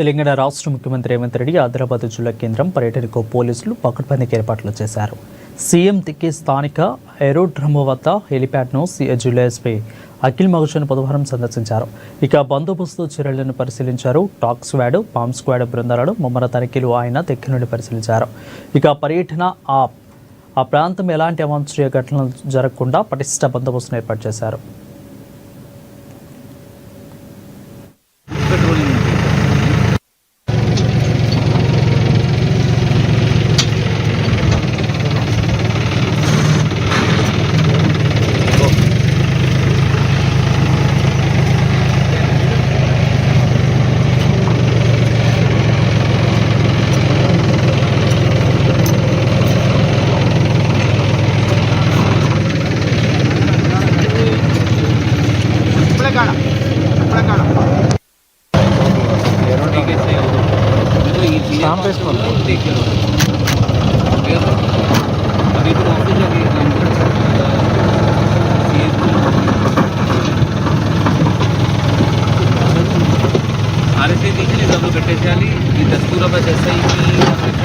తెలంగాణ రాష్ట్ర ముఖ్యమంత్రి రేవంత్ రెడ్డి ఆదిలాబాద్ జిల్లా కేంద్రం పర్యటనకు పోలీసులు పకడ్బందీకి ఏర్పాట్లు చేశారు. సీఎం దిక్కి స్థానిక ఏరోడ్రమ్ వద్ద హెలిప్యాడ్ను జిల్లా ఎస్పీ అఖిల్ మహజన్ బుధవారం సందర్శించారు. ఇక బందోబస్తు చర్యలను పరిశీలించారు. టాక్ స్క్వాడ్, బాంబ్ స్క్వాడ్ బృందాలను ముమ్మర తనిఖీలు ఆయన దగ్గర నుండి పరిశీలించారు. ఇక పర్యటన ఆ ప్రాంతం ఎలాంటి అవాంఛనీయ ఘటనలు జరగకుండా పటిష్ట బందోబస్తును ఏర్పాటు చేశారు. आरएसए देखिए सब लोग कट्टे चाली ये दस्तूर बस ऐसा ही